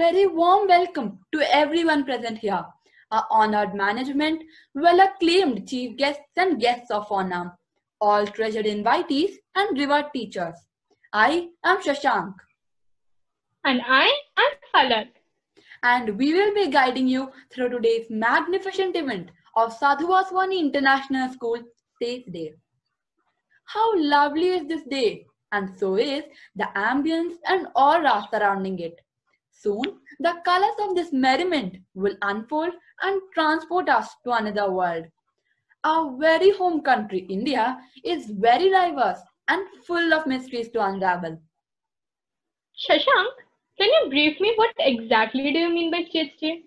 very warm welcome to everyone present here, our honored management, well-acclaimed chief guests and guests of honor, all treasured invitees and revered teachers. I am Shashank. And I am Falak. And we will be guiding you through today's magnificent event of Sadhu Vaswani International School State Day. How lovely is this day, and so is the ambience and aura surrounding it. Soon, the colors of this merriment will unfold and transport us to another world. Our very home country, India, is very diverse and full of mysteries to unravel. Shashank, can you brief me what exactly do you mean by States Day?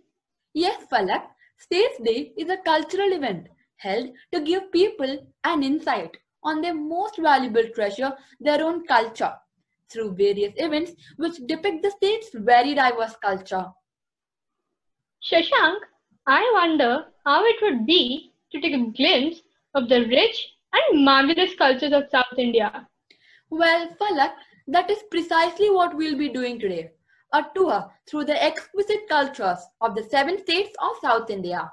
Yes, Falak, States Day is a cultural event held to give people an insight on their most valuable treasure, their own culture, through various events which depict the state's very diverse culture. Shashank, I wonder how it would be to take a glimpse of the rich and marvelous cultures of South India. Well, Falak, that is precisely what we'll be doing today. A tour through the exquisite cultures of the 7 states of South India.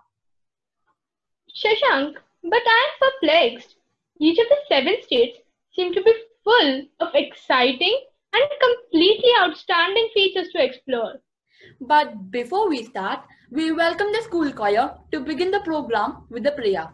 Shashank, but I am perplexed. Each of the 7 states seem to be full of exciting and completely outstanding features to explore. But before we start, we welcome the school choir to begin the program with the prayer.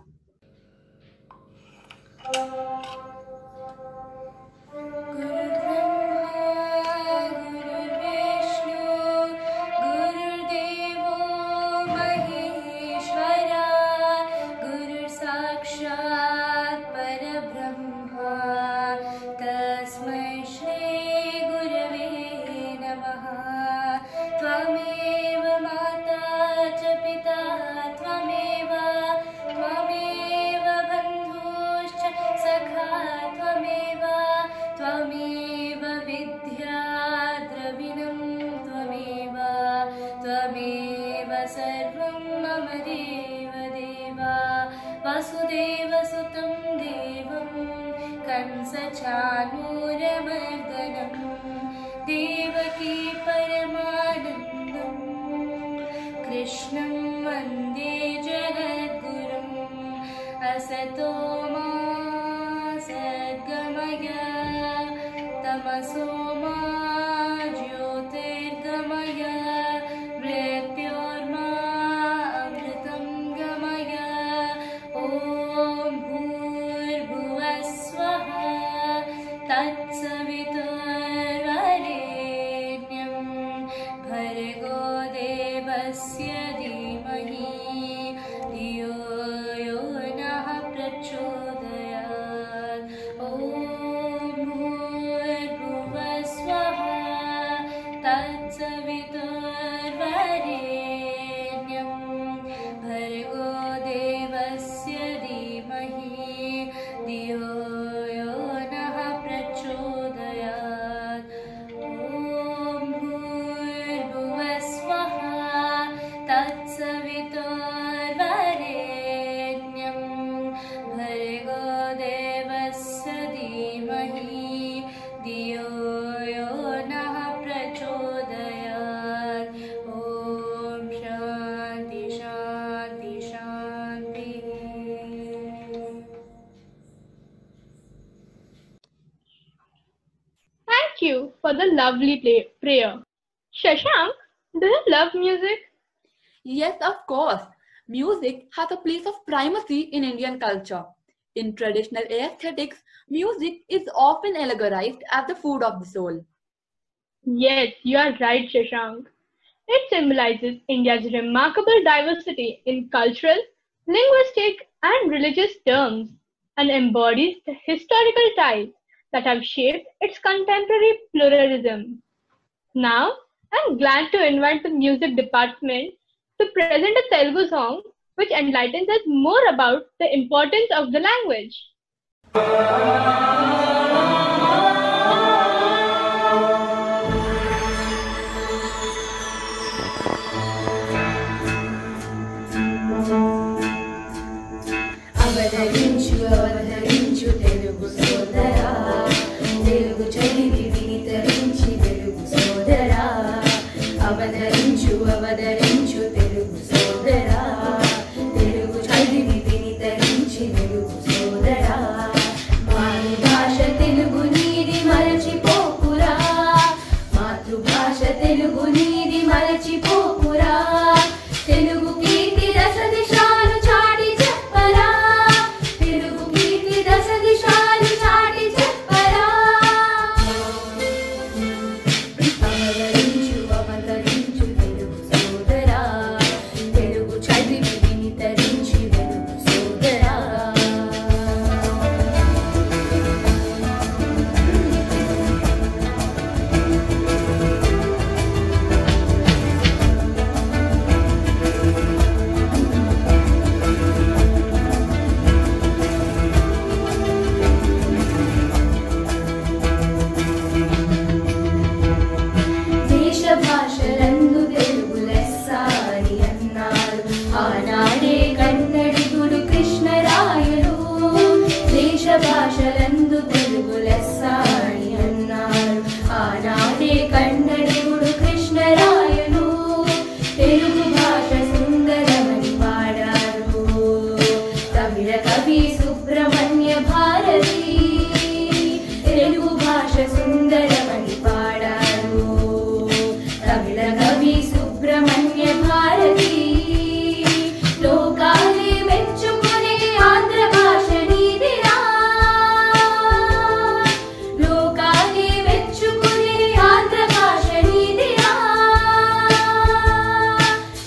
वासुदेवसुतं देवं कंसचाणूरमर्दनं देवकी परमानन्दं कृष्णं वन्दे जगद्गुरुम् असतो मा सद्गमय तमसो मा ज्योतिर्गमय मृत्योर्मा अमृतं गमय ॐ भूर्भुवः स्वः तत्सवितुर्वरेण्यं भर्गो देवस्य धीमहि धियो यो नः प्रचोदयात् ॐ भूर्भुवः स्वः तत्सवितुर्वरेण्यं भर्गो देवस्य धीमहि धियो यो नः प्रचोदयात् ॐ भूर्भुवः स्वः तत्सवितुर्वरेण्यं भर्गो देवस्य धीमहि धियो यो नः प्रचोदयात् ॐ शान्ति शान्ति शान्तिः. Thank you for the lovely prayer. Shashank, do you love music? Yes, of course. Music has a place of primacy in Indian culture. In traditional aesthetics, music is often allegorized as the food of the soul. Yes, you are right, Shashank. It symbolizes India's remarkable diversity in cultural, linguistic, and religious terms and embodies the historical ties that have shaped its contemporary pluralism. Now, I'm glad to invite the music department to present a Telugu song which enlightens us more about the importance of the language. అవతరించు Telugu సోదరా, తెలుగు చదివి వినితరించి వెలుగు సోదరా. అవతరించు భాషలందు తెలుగు లెస్స అని అన్నారు ఆనాడే కన్నడిగుడు కృష్ణరాయలు తెలుగు భాష సుందరమని పాడారు తమిళ కవి సుబ్రహ్మణ్య భారతి తెలుగు భాష సుందరమని పాడారు తమిళ కవి సుబ్రహ్మణ్య భారతి లోకాలే మెచ్చుకునే ఆంధ్ర భాష నీదిరా లోకాలే మెచ్చుకునే ఆంధ్ర భాష నీదిరా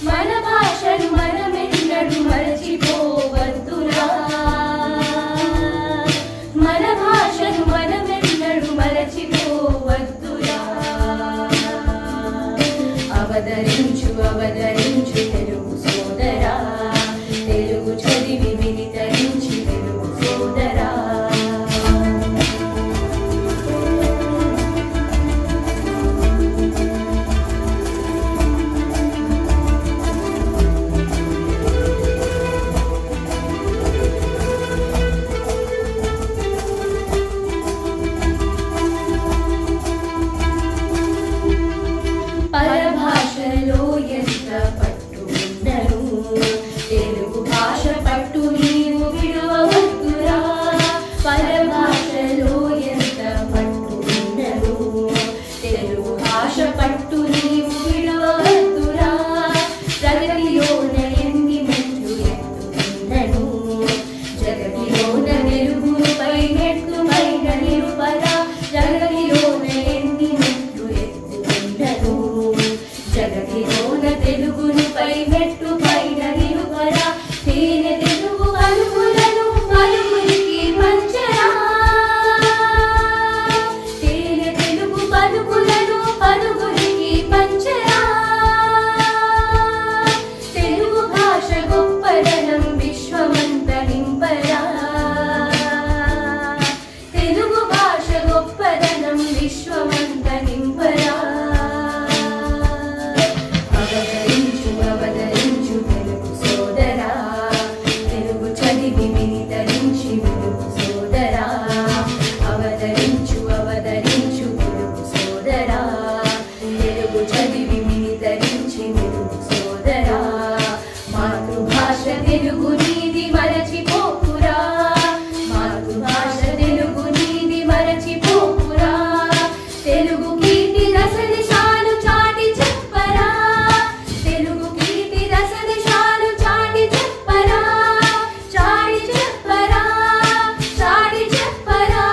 మన భాషను మనమెన్నడు మరచిపోవద్దురా మన భాషను మనమెన్నడు మరచిపోవద్దురా అవతరించు అవతరించు తెలుగు సోదరా తెలుగు చదివి వినితరించి తెలుగు సోదరా పరభాషలో ఎంత పట్టు ఉన్నను తెలుగు భాష పట్టు నీవు విడవవద్దురా పరభాషలో ఎంత పట్టు ఉన్నను తెలుగు భాష పట్టు నీవు విడవవద్దురా ప్రగతిలోన ఎన్ని మెట్లు ఎత్తుకున్నను జగతిలోన తెలుగుపై నెట్టుపైన నిలుపరా జగతిలోన ఎన్ని మెట్లు ఎత్తుకున్నను జగతిలోన తెలుగునిపై మెట్టు పైన నిలుపరా తేనె తెలుగు పలుకులను పలుకునికి పంచరా తేనె తెలుగు పలుకులను పలుకునికి పంచరా తెలుగు భాష గొప్పదనం విశ్వమంత నింపరా తెలుగు భాష గొప్పదనం విశ్వమంత నింపరా అవతరించు అవతరించు తెలుగు సోదరా తెలుగు చదివి వినితరించి తెలుగు సోదరా అవతరించు అవతరించు తెలుగు సోదరా తెలుగు చదివి వినితరించి తెలుగు సోదరా మాతృభాష తెలుగు నీది మరచిపోకురా మాతృభాష తెలుగు నీది మరచిపోకురా తెలుగు కీర్తి దశ దిశాలు చాటి చెప్పరా తెలుగు కీర్తి దశ దిశాలు చాటి చెప్పరా చాటి చెప్పరా చాటి చెప్పరా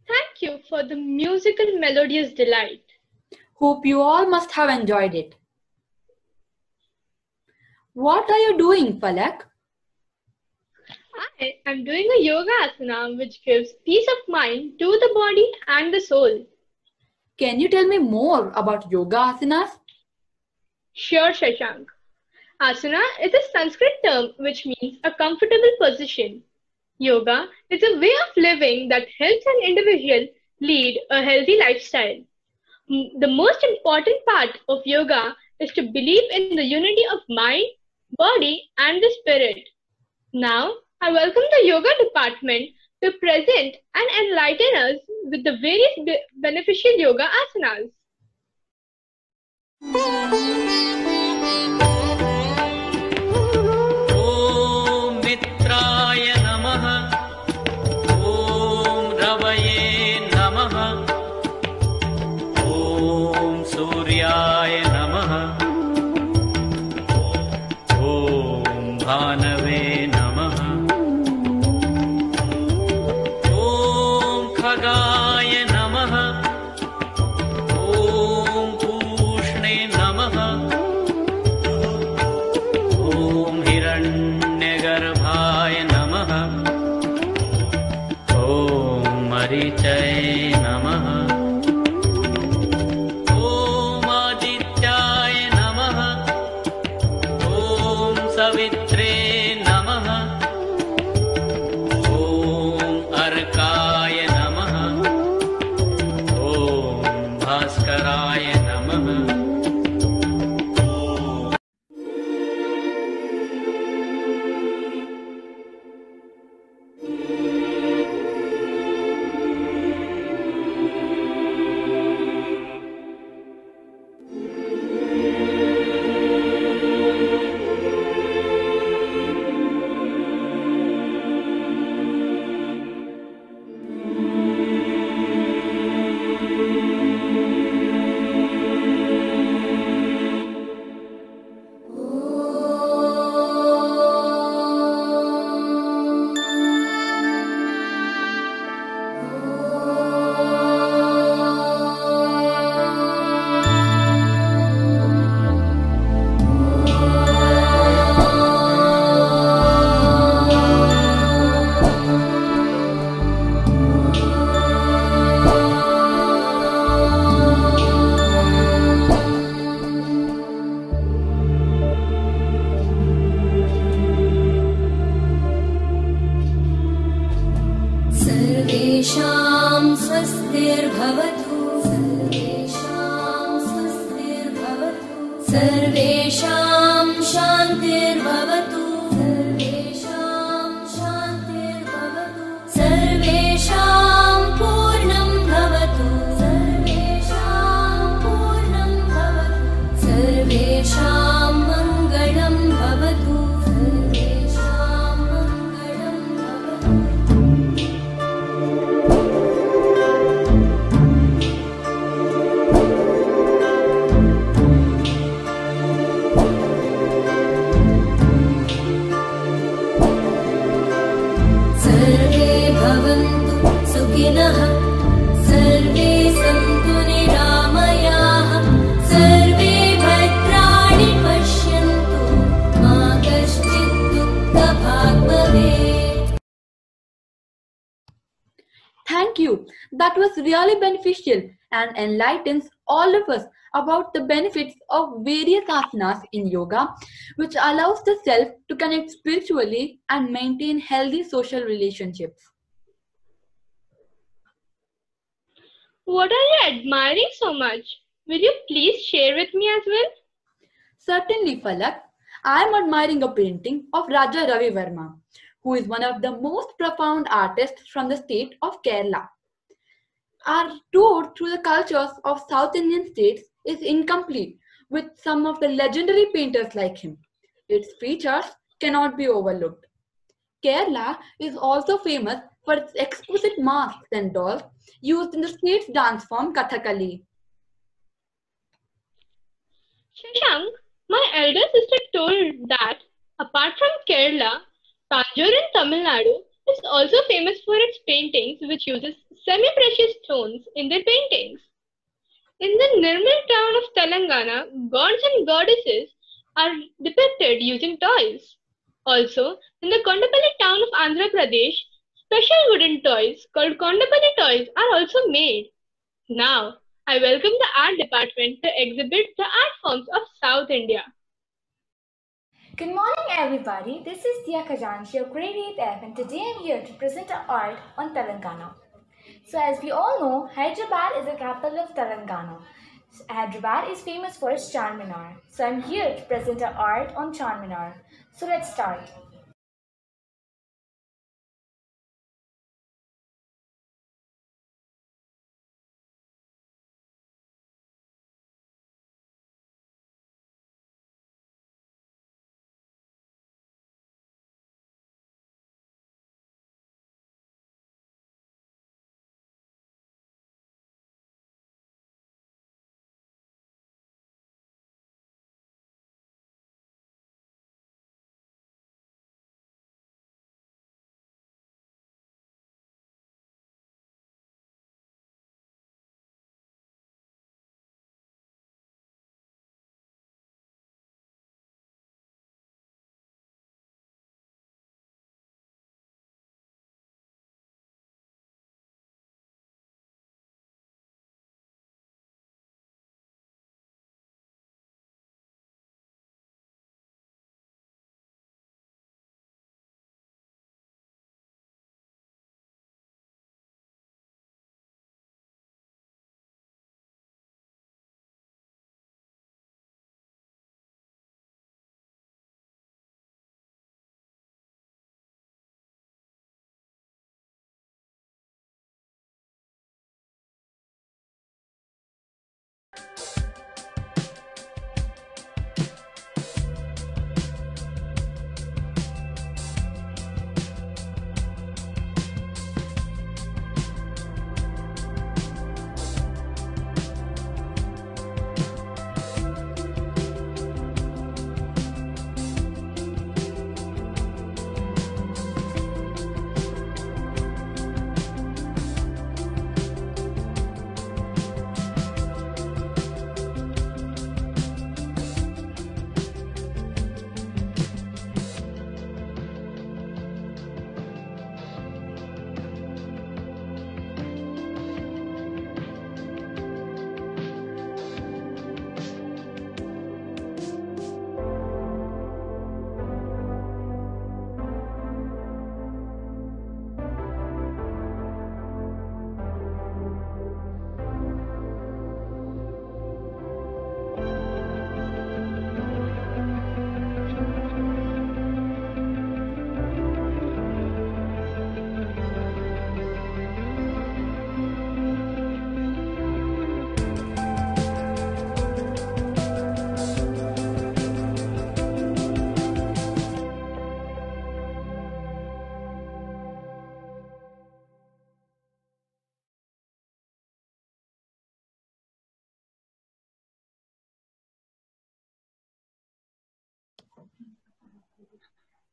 Thank you for the musical melodious delight. Hope you all must have enjoyed it. What are you doing, Palak? I am doing a yoga asana which gives peace of mind to the body and the soul. Can you tell me more about yoga asanas? Sure, Shashank. Asana is a Sanskrit term which means a comfortable position. Yoga is a way of living that helps an individual lead a healthy lifestyle. The most important part of yoga is to believe in the unity of mind, body, and the spirit. Now, I welcome the yoga department to present and enlighten us with the various beneficial yoga asanas. ॐ मित्राय नमः ॐ रवये नमः ॐ सूर्याय नमः ॐ भानवे नमः ॐ खगाय नमः ॐ पूष्णे नमः ॐ हिरण्यगर्भाय नमः ॐ मरीचये नमः ॐ आदित्याय नमः ॐ सवित्रे नमः स्वस्तिर्भवतु सर्वेषां स्वस्तिर्भवतु सर्वेषां शान्तिर्भवतु सर्वेषां शान्तिर्भवतु सर्वेषां पूर्णं भवतु सर्वेषां पूर्णं भवतु सर्वेषां मङ्गलं भवतु सर्वेषां मङ्गलं भवतु सर्वे भवन्तु सुखिनः सर्वे सन्तु निरामयाः सर्वे भद्राणि पश्यन्तु मा कश्चित् दुःखभाग् भवेत् Thank you. That was really beneficial and enlightens all of us about the benefits of various asanas in yoga, which allows the self to connect spiritually and maintain healthy social relationships. What are you admiring so much? Will you please share with me as well? Certainly, Falak, I am admiring a painting of Raja Ravi Verma, who is one of the most profound artists from the state of Kerala. Our tour through the cultures of South Indian states is incomplete with some of the legendary painters like him. Its features cannot be overlooked. Kerala is also famous for its exquisite masks and dolls used in the state's dance form Kathakali. Shashank, my elder sister told that apart from Kerala, Tanjore in Tamil Nadu is also famous for its paintings which uses semi-precious stones in their paintings. In the Nirmal town of Telangana, gods and goddesses are depicted using toys. Also, in the Kondapalli town of Andhra Pradesh, special wooden toys called Kondapalli toys are also made. Now, I welcome the art department to exhibit the art forms of South India. Good morning, everybody. This is Tia Khajanchi of Grade 8F, and today I'm here to present our art on Telangana. So, as we all know, Hyderabad is the capital of Telangana. Hyderabad is famous for its Charminar. So, I'm here to present our art on Charminar. So, let's start.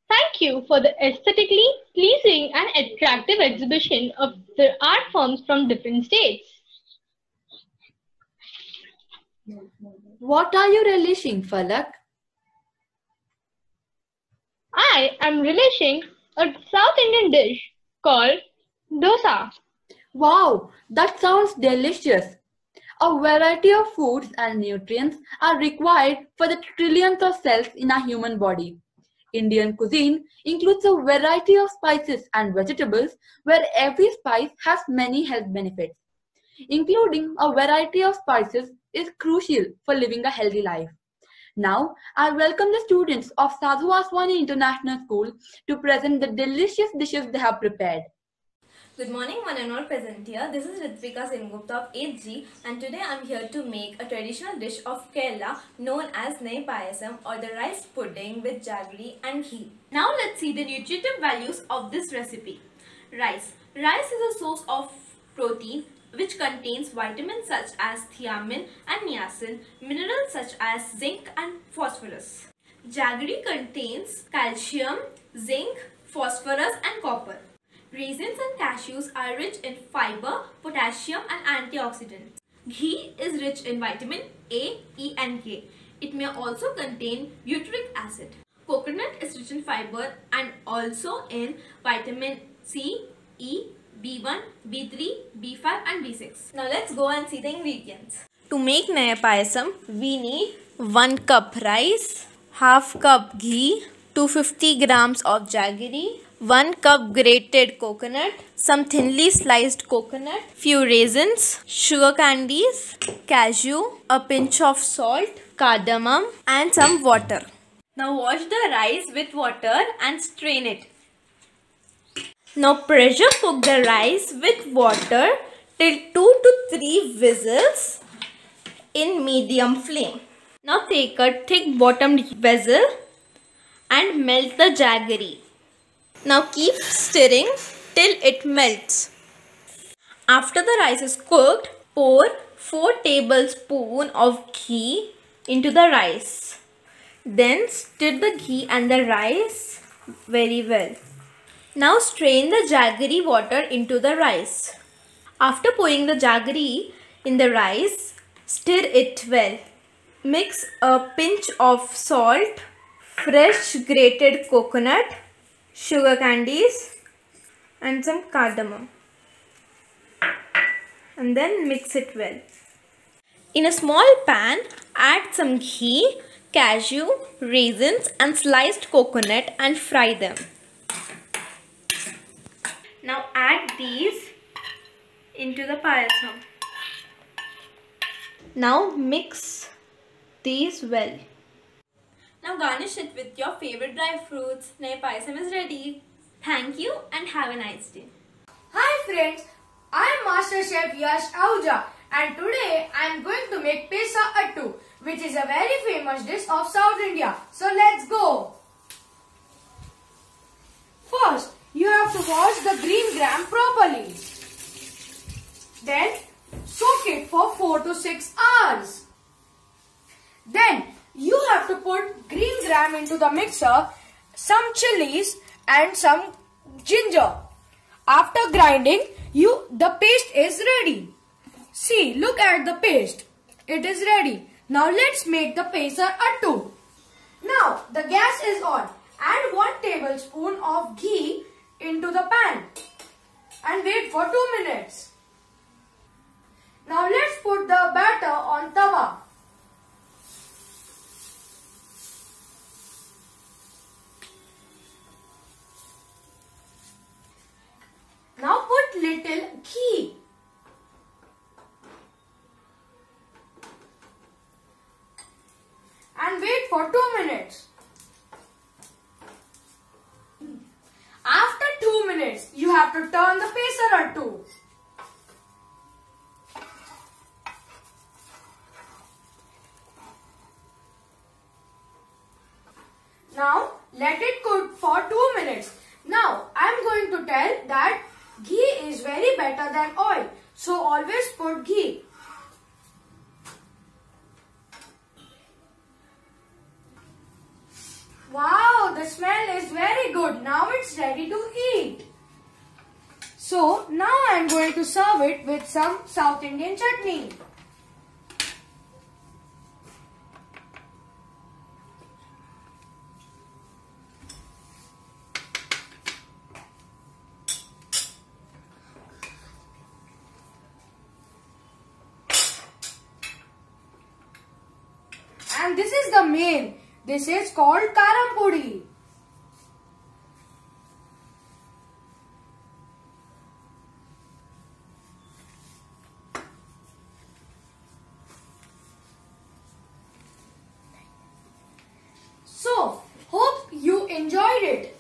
Thank you for the aesthetically pleasing and attractive exhibition of the art forms from different states. What are you relishing, Falak? I am relishing a South Indian dish called dosa. Wow, that sounds delicious. A variety of foods and nutrients are required for the trillions of cells in a human body. Indian cuisine includes a variety of spices and vegetables where every spice has many health benefits. Including a variety of spices is crucial for living a healthy life. Now, I welcome the students of Sadhu Vaswani International School to present the delicious dishes they have prepared. Good morning, one and all present here. This is Ritvika Sengupta of 8G, and today I am here to make a traditional dish of Kerala known as Nai Payasam, or the rice pudding with jaggery and ghee. Now let's see the nutritive values of this recipe. Rice. Rice is a source of protein which contains vitamins such as thiamine and niacin, minerals such as zinc and phosphorus. Jaggery contains calcium, zinc, phosphorus and copper. Raisins and cashews are rich in fiber, potassium and antioxidants. Ghee is rich in vitamin A, E and K. It may also contain butyric acid. Coconut is rich in fiber and also in vitamin C, E, B1, B3, B5 and B6. Now let's go and see the ingredients. To make Naya Payasam, we need 1 cup rice, half cup ghee, 250 grams of jaggery, 1 cup grated coconut, some thinly sliced coconut, few raisins, sugar candies, cashew, a pinch of salt, cardamom and some water. Now wash the rice with water and strain it. Now pressure cook the rice with water till 2 to 3 whistles in medium flame. Now take a thick bottomed vessel and melt the jaggery. Now keep stirring till it melts. After the rice is cooked, pour 4 tablespoons of ghee into the rice. Then stir the ghee and the rice very well. Now strain the jaggery water into the rice. After pouring the jaggery in the rice, stir it well. Mix a pinch of salt, fresh grated coconut, sugar candies and some cardamom, and then mix it well. In a small pan, add some ghee, cashew, raisins and sliced coconut and fry them. Now add these into the payasam. Now mix these well. Now garnish it with your favorite dry fruits. Nai Payasam is ready. Thank you and have a nice day. Hi friends, I am Master Chef Yash Ahuja and today I am going to make Pesa Attu, which is a very famous dish of South India. So let's go. First, you have to wash the green gram properly. Then soak it for 4 to 6 hours. Then you have to put green gram into the mixer, some chilies and some ginger. After grinding, the paste is ready. See, look at the paste. It is ready. Now let's make the Pesa Attu. Now the gas is on. Add 1 tablespoon of ghee into the pan and wait for 2 minutes. Now let's put the batter on tawa. Now put little ghee. And wait for 2 minutes. After 2 minutes, you have to turn the Pesa Attu. Now let it cook for 2 minutes. Now I am going to tell that ghee is very better than oil. So always put ghee. it's ready to eat. So now I am going to serve it with some South Indian chutney. And this is the main. This is called karam pudi. So, hope you enjoyed it.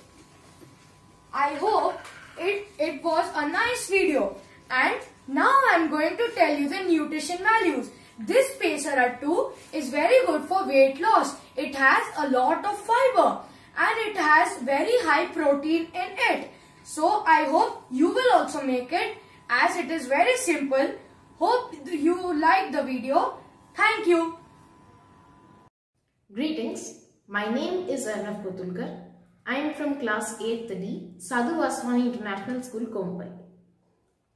I hope it was a nice video. And now I am going to tell you the nutrition values. This Pesara 2 is very good for weight loss. It has a lot of fiber and it has very high protein in it. So I hope you will also make it, as it is very simple. Hope you like the video. Thank you. Greetings. My name is Arnav Kotulkar. I am from class 8th D, Sadhu Vaswani International School, Kompai.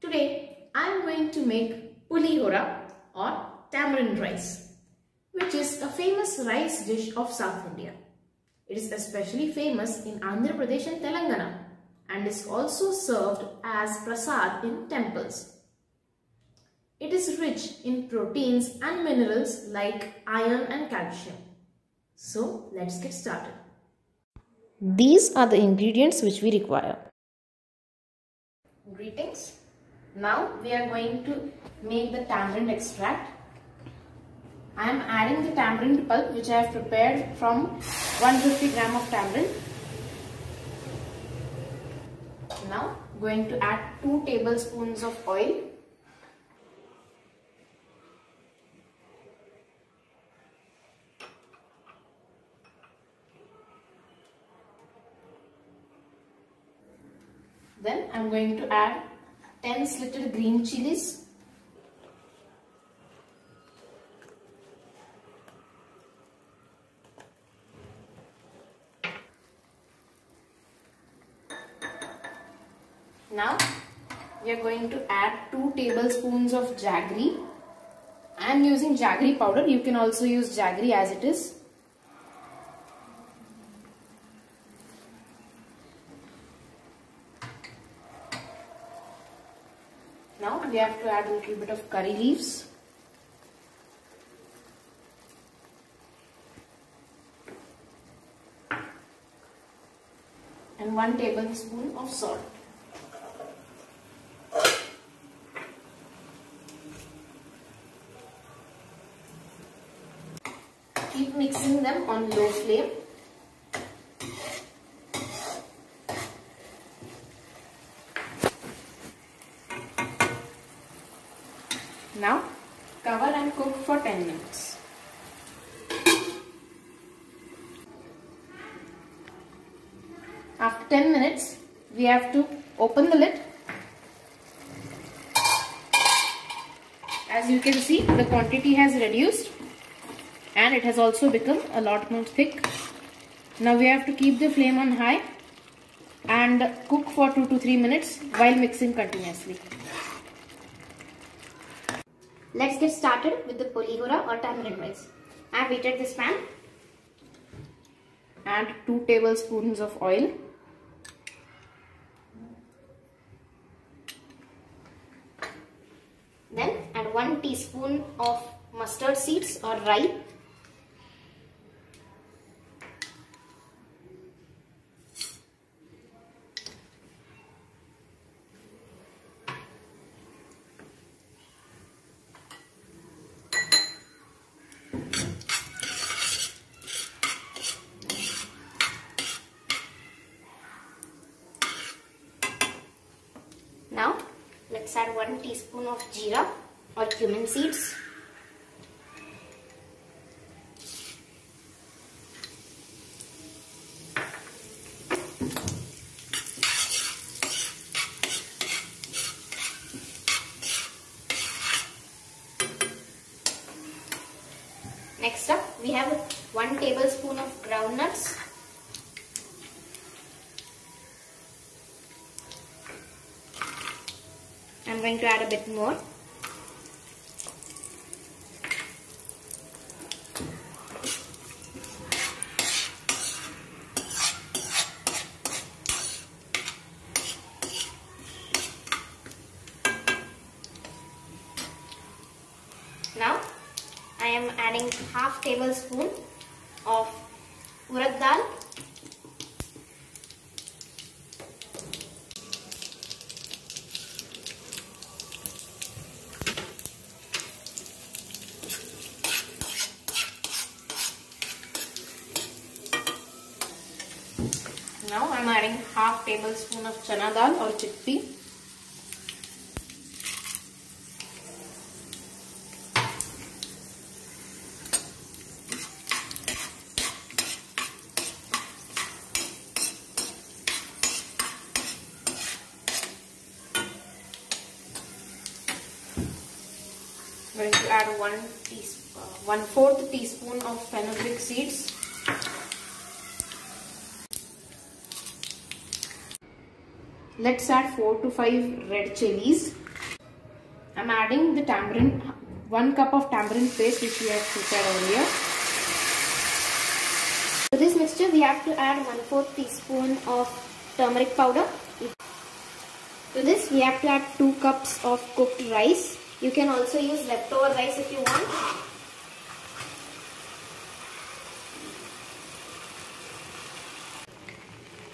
Today I am going to make pulihora or tamarind rice, which is a famous rice dish of South India. It is especially famous in Andhra Pradesh and Telangana and is also served as prasad in temples. It is rich in proteins and minerals like iron and calcium. So let's get started. These are the ingredients which we require. Greetings. Now we are going to make the tamarind extract. I am adding the tamarind pulp which I have prepared from 150 gram of tamarind. Now going to add 2 tablespoons of oil. Then I am going to add 10 slitted green chilies. Now we are going to add 2 tablespoons of jaggery. I am using jaggery powder. You can also use jaggery as it is. Now we have to add a little bit of curry leaves. And 1 tablespoon of salt. Keep mixing them on low flame. Now cover and cook for 10 minutes. After 10 minutes, we have to open the lid. As you can see, the quantity has reduced and it has also become a lot more thick. Now we have to keep the flame on high and cook for 2 to 3 minutes while mixing continuously. Let's get started with the pulihora or tamarind rice. I have heated this pan. Add 2 tablespoons of oil. Then add 1 teaspoon of mustard seeds or rye. Now let's add 1 teaspoon of jeera or cumin seeds. Next up we have 1 tablespoon of groundnuts. I'm going to add a bit more. Now I am adding half tablespoon of urad dal. Now I am adding half tablespoon of chana dal or chickpea. I'm going to add 1/4 teaspoon of fenugreek seeds. Let's add 4 to 5 red chilies. I'm adding the tamarind, 1 cup of tamarind paste which we have prepared earlier. To this mixture we have to add 1/4 teaspoon of turmeric powder. To this we have to add 2 cups of cooked rice. You can also use leftover rice if you want.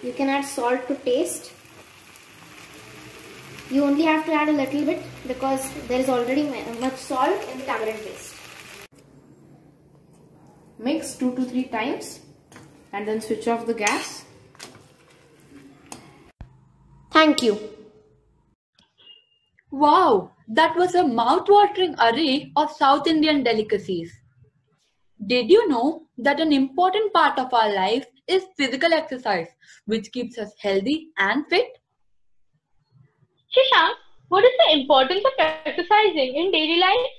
You can add salt to taste. You only have to add a little bit because there is already much salt in the tamarind paste. Mix 2 to 3 times and then switch off the gas. Thank you. Wow, that was a mouth-watering array of South Indian delicacies. Did you know that an important part of our life is physical exercise, which keeps us healthy and fit? Shashank, what is the importance of exercising in daily life?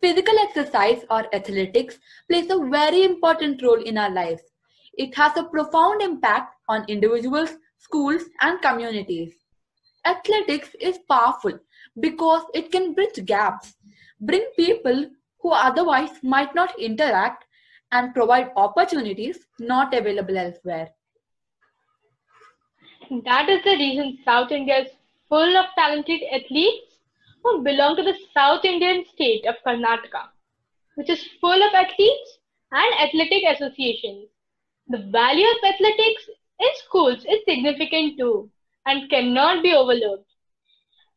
Physical exercise or athletics plays a very important role in our lives. It has a profound impact on individuals, schools, and communities. Athletics is powerful because it can bridge gaps, bring people who otherwise might not interact, and provide opportunities not available elsewhere. That is the reason South India is full of talented athletes who belong to the South Indian state of Karnataka, which is full of athletes and athletic associations. The value of athletics in schools is significant too and cannot be overlooked.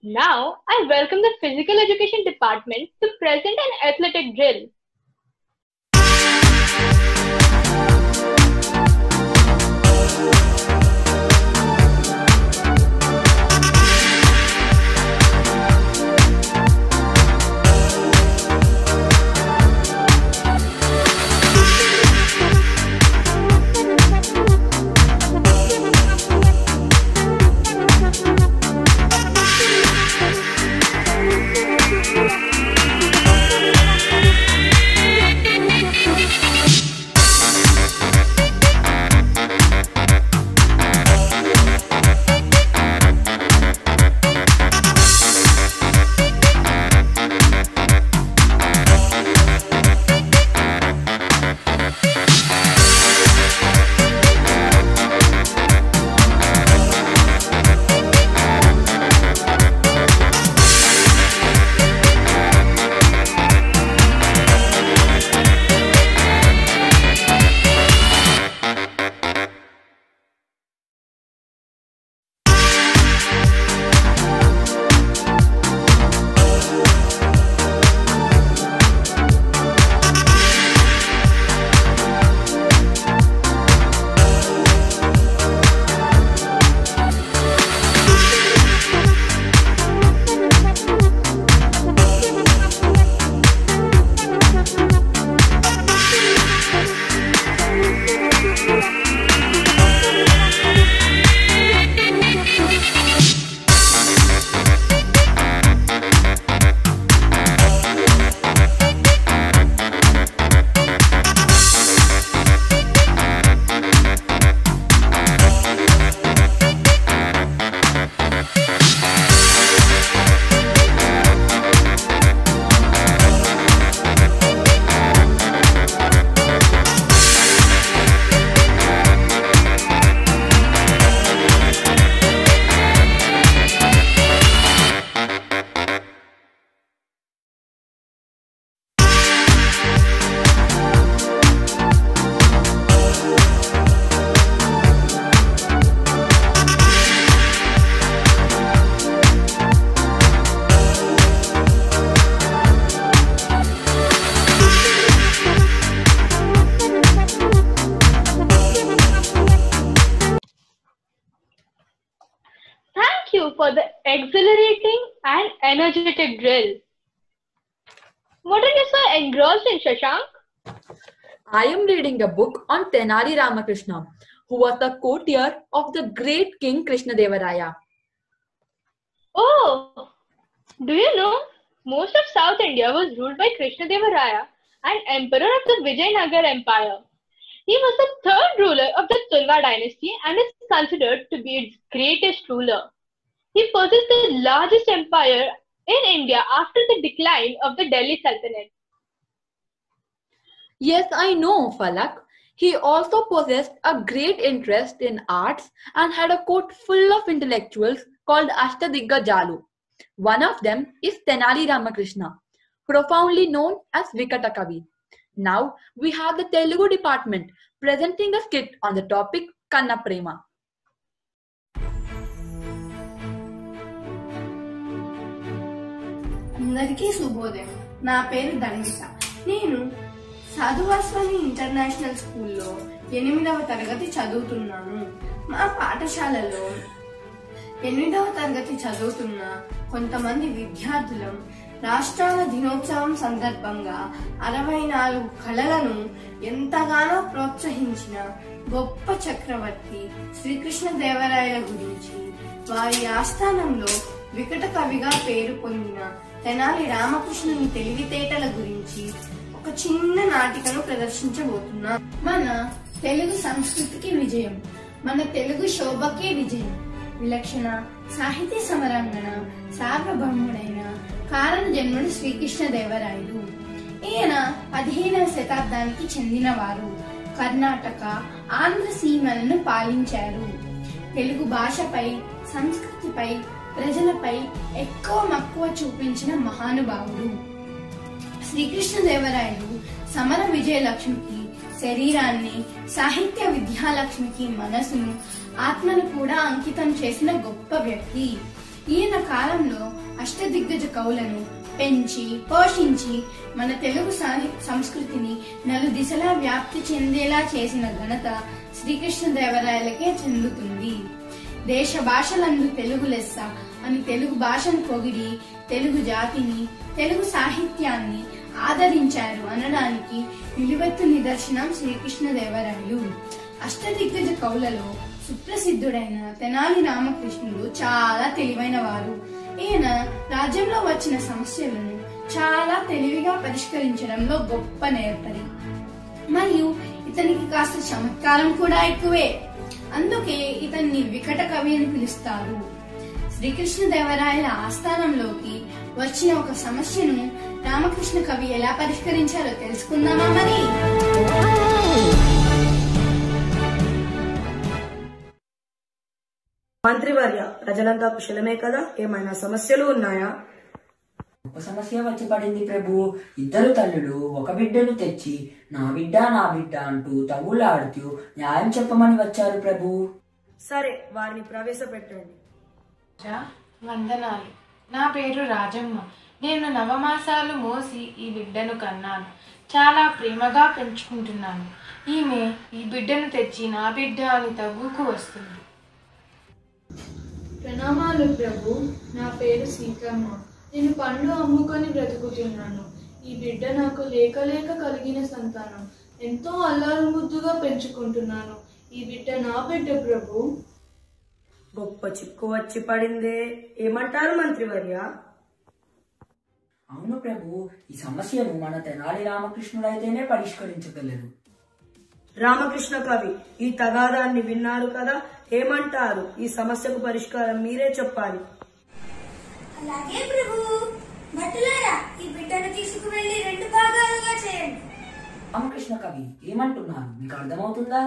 Now, I welcome the Physical Education Department to present an athletic drill. you for the exhilarating and energetic drill. What are you so engrossed in, Shashank? I am reading a book on Tenali Ramakrishna, who was the courtier of the great King Krishnadevaraya. Oh, do you know, most of South India was ruled by Krishnadevaraya, an emperor of the Vijayanagar Empire. He was the third ruler of the Tulva dynasty and is considered to be its greatest ruler. He possessed the largest empire in India after the decline of the Delhi Sultanate. Yes, I know, Falak. He also possessed a great interest in arts and had a court full of intellectuals called Ashtadiggajjalu. One of them is Tenali Ramakrishna, profoundly known as Vikata Kavi. Now we have the Telugu department presenting a skit on the topic Kanna Prema. అందరికీ శుభోదయం. నా పేరు ధన్విత. నేను సాధువాస్వామి international స్కూల్లో 8వ తరగతి చదువుతున్నాను. మా పాఠశాలలో 8వ తరగతి చదువుతున్న కొంతమంది విద్యార్థులం రాష్ట్రాల దినోత్సవం సందర్భంగా 64 కళలను ఎంతగానో ప్రోత్సహించిన గొప్ప చక్రవర్తి శ్రీకృష్ణదేవరాయల గురించి, వారి ఆస్థానంలో వికట కవిగా పేరు పొందిన తెనాలి రామకృష్ణుని తెలివితేటల గురించి ఒక చిన్న నాటికను ప్రదర్శించబోతున్నా. మన తెలుగు సంస్కృతికి విజయం, మన తెలుగు శోభకే విజయం. విలక్షణ సాహితీ సమరాంగణ సార్వభౌముడైన కారణ జన్ముడు శ్రీకృష్ణదేవరాయలు. ఈయన 15వ శతాబ్దానికి చెందినవారు. కర్ణాటక, ఆంధ్ర సీమలను పాలించారు. తెలుగు భాషపై, సంస్కృతిపై, ప్రజలపై ఎక్కువ మక్కువ చూపించిన మహానుభావుడు. శ్రీకృష్ణదేవరాయలు సమర విజయలక్ష్మికి శరీరాన్ని, సాహిత్య విద్యాలక్ష్మికి మనసును, ఆత్మను కూడా అంకితం చేసిన గొప్ప వ్యక్తి. ఈయన కాలంలో అష్టదిగ్గజ కవులను పెంచి పోషించి మన తెలుగు సంస్కృతిని నలుదిశలా వ్యాప్తి చెందేలా చేసిన ఘనత శ్రీకృష్ణదేవరాయలకే చెందుతుంది. దేశ భాషలందు తెలుగు లెస్స అని తెలుగు భాషను పొగిడి తెలుగు జాతిని, తెలుగు సాహిత్యాన్ని ఆదరించారు అనడానికి నిలువెత్తు నిదర్శనం శ్రీకృష్ణదేవరాయలు. అష్టదిగ్గజ కవులలో సుప్రసిద్ధుడైన తెనాలి రామకృష్ణుడు చాలా తెలివైన వారు. ఈయన రాజ్యంలో వచ్చిన సమస్యలను చాలా తెలివిగా పరిష్కరించడంలో గొప్ప నేర్పరి. మరియు ఇతనికి కాస్త చమత్కారం కూడా ఎక్కువే. అందుకే ఇతన్ని వికట కవి అని పిలుస్తారు. శ్రీకృష్ణదేవరాయల ఆస్థానంలోకి వచ్చిన ఒక సమస్యను రామకృష్ణ కవి ఎలా పరిష్కరించారో తెలుసుకుందామా మరి? మంత్రివర్య, ప్రజలంతా కుశలమే కదా? ఏమైనా సమస్యలు ఉన్నాయా? ఒక సమస్య వచ్చి పడింది ప్రభు. ఇద్దరు తల్లులు ఒక బిడ్డను తెచ్చి నా బిడ్డ నా బిడ్డ అంటూ తగులాడుతూ న్యాయం చెప్పమని వచ్చారు ప్రభు. సరే, వారిని ప్రవేశపెట్టండి. వందనాలు. నా పేరు రాజమ్మ. నేను 9 మాసాలు మోసి ఈ బిడ్డను కన్నాను. చాలా ప్రేమగా పెంచుకుంటున్నాను. ఈమె ఈ బిడ్డను తెచ్చి నా బిడ్డ అని తగుకు వస్తుంది. ప్రణామాలు ప్రభు. నా పేరు సీతమ్మ. నేను పండ్లు అమ్ముకొని బ్రతుకుతున్నాను. ఈ బిడ్డ నాకు లేక లేక కలిగిన సంతానం. ఎంతో అల్లారు ముద్దుగా పెంచుకుంటున్నాను. ఈ బిడ్డ నా బిడ్డ ప్రభు. గొప్ప చిక్కు వచ్చి పడిందే, ఏమంటారు మంత్రివర్య? అవును ప్రభు, ఈ సమస్యను మన తెనాలి రామకృష్ణుడైతేనే పరిష్కరించగలరు. రామకృష్ణ కవి, ఈ తగాదాన్ని విన్నారు కదా, ఏమంటారు? ఈ సమస్యకు పరిష్కారం మీరే చెప్పాలి. అలాగే ప్రభు. భటులారా, ఈ బిడ్డను తీసుకువెళ్లి 2 భాగాలుగా చేయండి. రామకృష్ణ కవి ఏమంటున్నారు మీకు అర్థమవుతుందా?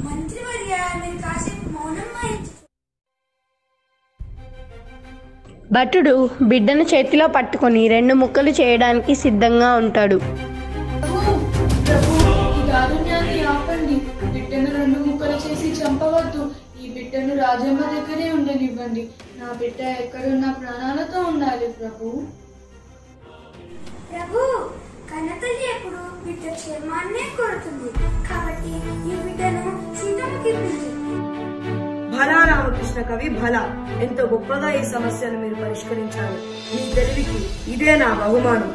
మంత్రివర్య, మీరు కాసేపు మౌనం వహించు. భటుడు బిడ్డను చేతిలో పట్టుకొని 2 ముక్కలు చేయడానికి సిద్ధంగా ఉంటాడు. ఈ దారుణ్యాన్ని ఆపండి. బిడ్డను 2 ముక్కలు చేసి చంపవద్దు. ఈ బిడ్డను రాజమ్మ దగ్గరే ఉండనివ్వండి. నా బిడ్డ ఎక్కడున్న ప్రాణాలతో ఉండాలి ప్రభు. ప్రభు, కన్నతల్లి ఎప్పుడు బిడ్డ క్షేమాన్నే కోరుతుంది. కాబట్టి ఈ బిడ్డను సీతమ్మకి ఇప్పించండి. భలా రామకృష్ణ కవి భలా, ఎంతో గొప్పగా ఈ సమస్యను మీరు పరిష్కరించారు. మీ తెలివికి ఇదే నా బహుమానం.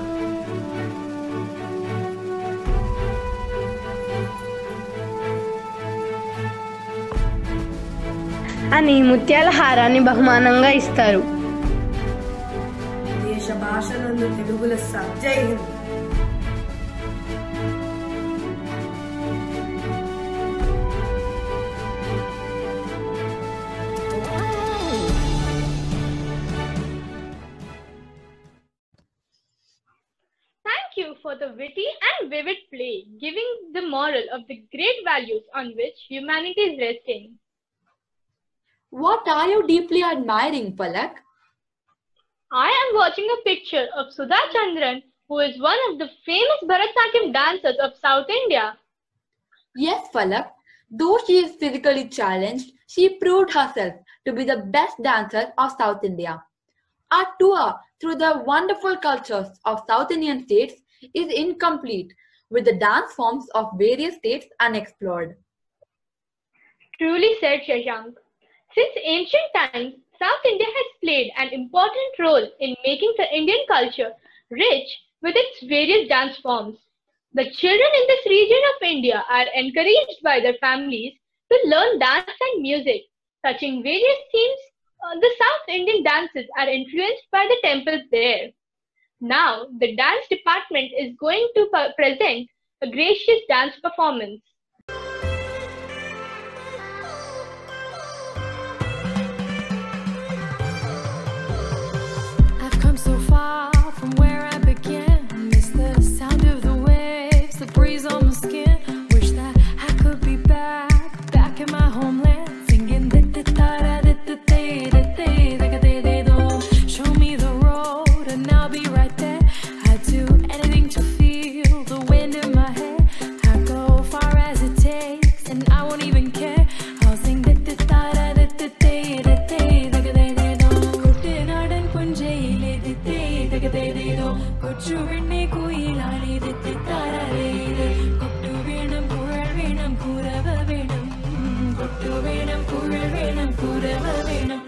అని ముత్యాల హారాన్ని బహుమానంగా ఇస్తారు. దేశ భాషలందు తెలుగు లెస్స. జై Hind. Thank you for the witty and vivid play, giving the moral of the great values on which humanity is resting. What are you deeply admiring, Palak? I am watching a picture of Sudha Chandran, who is one of the famous Bharatanatyam dancers of South India. Yes, Palak. Though she is physically challenged, she proved herself to be the best dancer of South India. Our tour through the wonderful cultures of South Indian states is incomplete with the dance forms of various states unexplored. Truly said Shashank. Since ancient times, South India has played an important role in making the Indian culture rich with its various dance forms. The children in this region of India are encouraged by their families to learn dance and music. Touching various themes, the South Indian dances are influenced by the temples there. Now, the dance department is going to present a gracious dance performance. I've come so far from where I began. Miss the sound of the waves, the breeze on my skin. Wish that I could be back in my homeland, singing show me the road and I'll be right there. I'd do anything to feel the wind in my hair. I'd go far as it takes and I won't even care. I'll sing കൊച്ചു വെണ്ണെ കുയിലാളി കൊട്ടു വേണം കുഴൽ വേണം കുരവ വേണം കൊട്ടു വേണം കുഴൽ വേണം കുരവ വേണം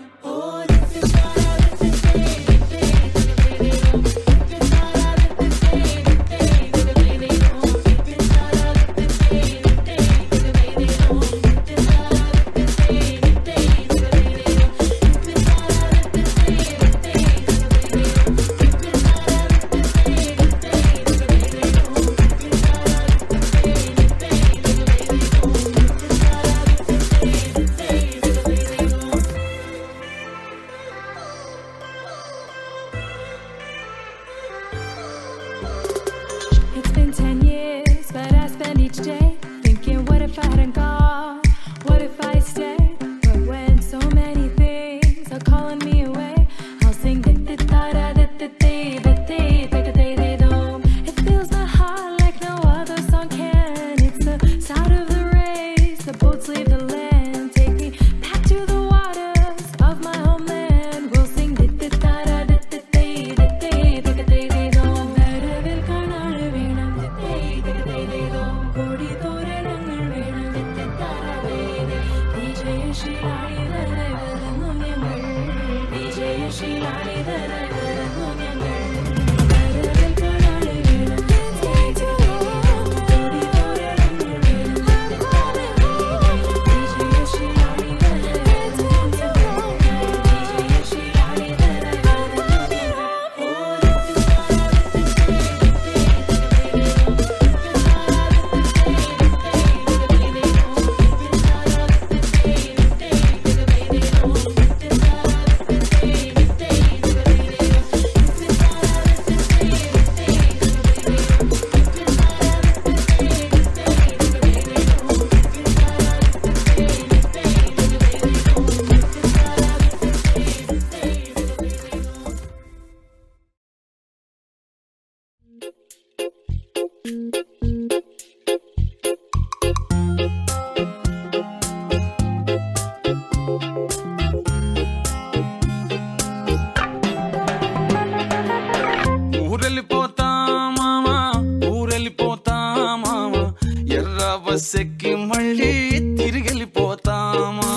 బస్సెక్కి మళ్ళీ తిరిగెళ్ళిపోతామా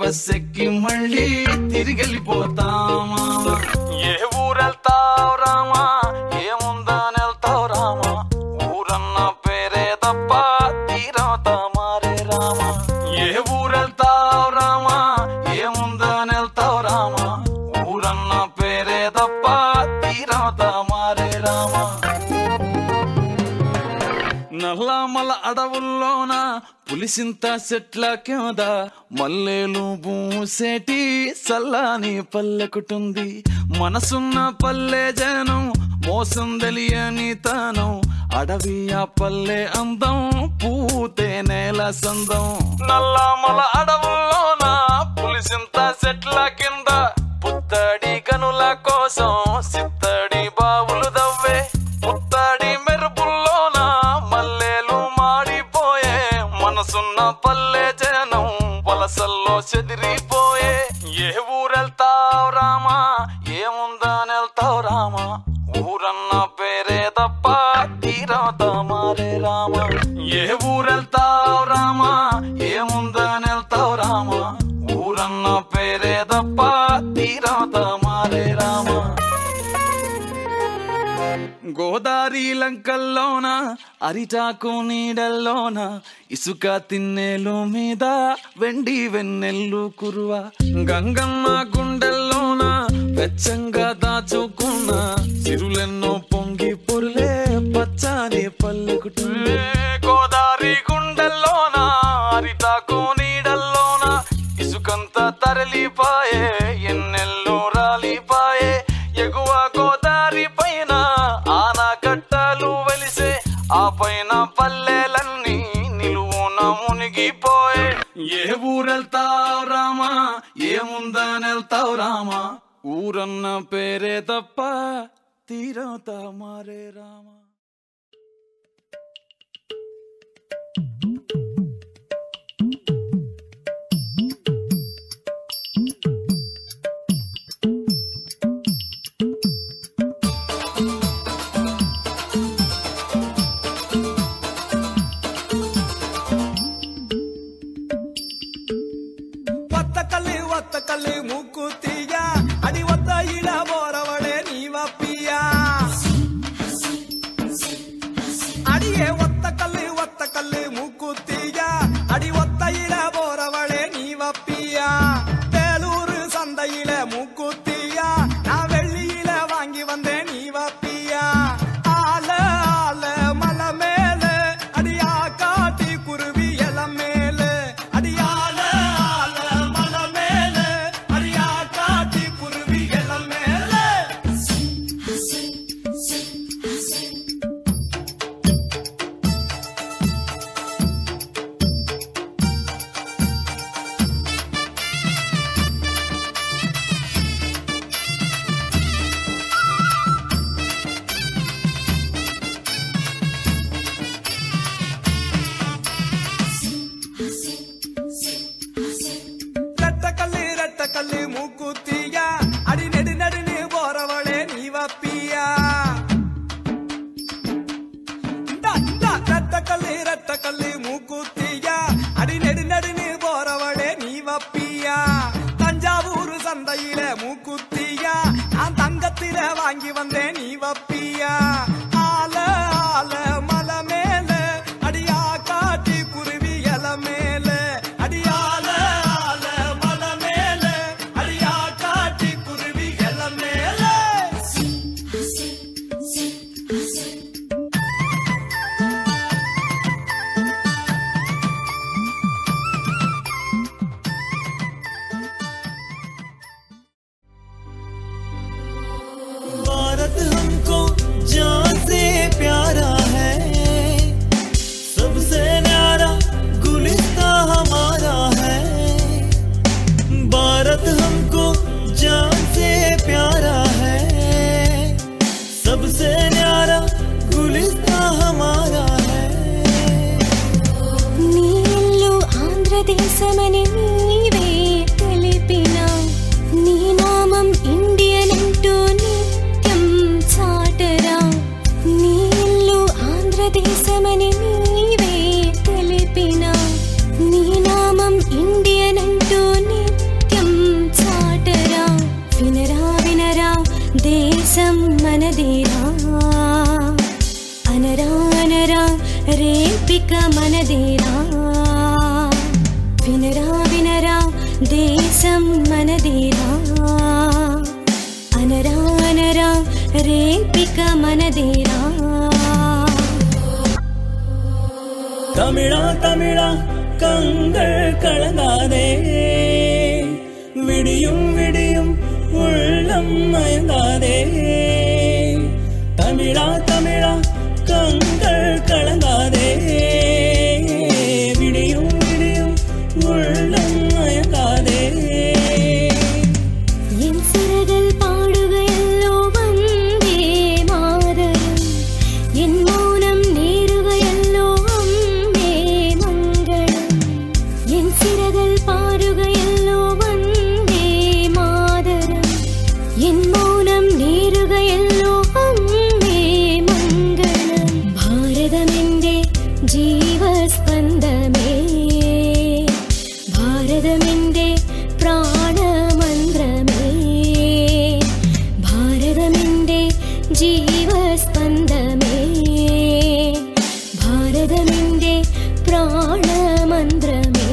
బస్ ఎక్కి మళ్ళీ తిరిగెళ్ళిపోతామా ఏ ఊరెళ్తావు రామా ఏముందని వెళ్తావు రామా ఊరన్న పేరే తప్ప తీరవుతా మారే రామా ఏ ఊరెళ్తావు రామా ఏముందని వెళ్తావు రామా ఊరన్న పేరే తప్ప తీరవుతా మారే రామా నల్లమల అడవుల్లోన పులిసింత చెట్ల కింద మల్లెలు పూసేటి సల్లాని పల్లెకుటుంది మనసున్న పల్లె జనం మోసం తెలియని తనం అడవి ఆ పల్లె అందం పూతే నేల సందం నల్లమల అడవుల్లోన పులిసింత చెట్ల కింద పుత్తడి కనుల కోసం సిత్తడి బావులు దవ్వే పుత్తడి మెరుపుల్లోన మల్లెలు మాడిపోయే మనసున్న పల్లె జనం వలసల్లో చెదిరిపోయే ఏ ఊరెళ్తావు రామా ఏముందని వెళ్తావు రామా ఊరన్న పేరే తప్ప తీరవుతా మారే రామా ఏ ఊరెళ్తావు రామా ఏముందని వెళ్తావు రామా ఊరన్న పేరే తప్ప తీరవుతా మారే రామా గోదారి లంకల్లోన అరిటాకు నీడల్లోన ఇసుక తిన్నెలు మీద వెండి వెన్నెల్లు కురువ గంగమ్మ గుండెల్లోన వెచ్చంగా దాచుకున్న చిరులెన్నో పొంగి పొరులే పచ్చని పల్లెకుటుండే గోదారి గుండెల్లోన అరిటాకు నీడల్లోన ఇసుకంత తరలిపాయే ఎన్నెల్లు రాలిపాయే ఎగువ గోదారి పైన ఆనకట్టలు వెలిసే ఆ పైన పల్లెలన్నీ నిలువున మునిగిపోయే ఏ ఊరెళ్తావు రామా ఏముందని వెళ్తావు రామా ఊరన్న పేరే తప్ప తీరవుతా మారే రామా ಒತ್ತಕಲ್ಲಿ ಮೂಕುತಿಯ ಅಡಿ ಒತ್ತ ಇಡ ಬೋರವಳೆ ನೀವಪ್ಪಿಯ ಅಡಿಯೇ ಒತ್ತಕಲ್ಲಿ ಮೂಕುತಿಯ ಅಡಿ ಒತ್ತ ಇಡ ಬೋರವಳೆ ನೀವಪ್ಪಿಯ ಬೇಲೂರು ಸಂதையில ಮೂಕುತಿಯ ನಾ வெள்ளியில வாங்கி வந்தே நீவப்பிய ஆல ஆல மலை மேல அடியா காட்டி குருவி எல மேல அடியால రెట్టకల్లి మూకుతియ అడి నెడి నడిని బోరవళే నీవప్పియ రెట్టకల్లి మూకుతియ అడి నెడి నడిని బోరవళే నీవప్పియ தஞ்சாவூர் சந்தையில மூக்குத்திய நான் தங்கத்தில வாங்கி வந்தேன் நீவப்பிய ஆல ஆல மலை மேல அடியா காட்டி குருவி எல மேல அடியால ஆல மலை மேல அடியா காட்டி குருவி எல மேல भारत हमको जान से प्यारा है सबसे न्यारा गुलिस्ता हमारा है भारत हमको जान से प्यारा है सबसे न्यारा गुलिस्ता हमारा है నీళ్ళు ఆంధ్రదేశమని నీవే తెలిపినా నీ నామం ఇండియన్ అంటూ నిత్యం చాటరా నీళ్ళు ఆంధ్రదేశమని నీవే తెలిపినా నీ నామం ఇండియన్ అంటూ నిత్యం మనదేరా వినరా వినరా దేశం మనదేరా అనరా అనరా రేపిక మనదేరా தமிழா தமிழா கண்கள் கலங்காதே விடியும் விடியும் உள்ளம் மயங்காதே தமிழா தமிழா கண்கள் கலங்காதே விடியும் விடியும் உள்ளம் மயங்காதே என் சிறகல் பாடுகையல்லோ வந்தே மாதரம் என் மௌனம் நேருகையல்லோ அம்மே மங்களம் என் சிறகல் பாடுகையல்லோ வந்தே மாதரம் என் மௌனம் நேருகையல்லோ அம்மே மங்களம் ഭാരതമെന്റെ ജീവസ്പന്ദമേ ഭാരതമെന്റെ പ്രാണമന്ത്രമേ ഭാരതമെന്റെ ജീവസ്പന്ദമേ ഭാരതമെന്റെ പ്രാണമന്ത്രമേ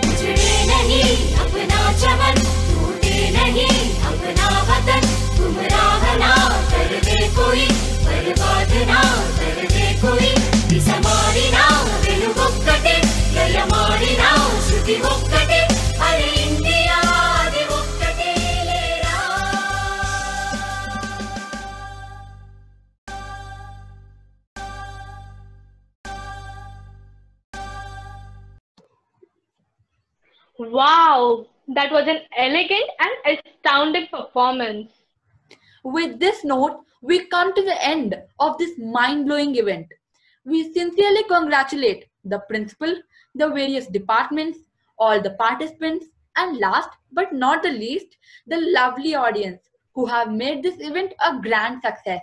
उजड़े नहीं अपना चमन टूटे नहीं अपना वतन गुमराह ना कर दे कोई बर्बाद ना कर दे कोई दिशमारी ना వెలుగొక్కటే లయమాడి నా శృతి ఒక్కటే అరే ఇండియా అది ఒక్కటే లేరా Wow, that was an elegant and astounding performance. With this note, we come to the end of this mind-blowing event. We sincerely congratulate the principal, the various departments, all the participants, and last but not the least, the lovely audience who have made this event a grand success.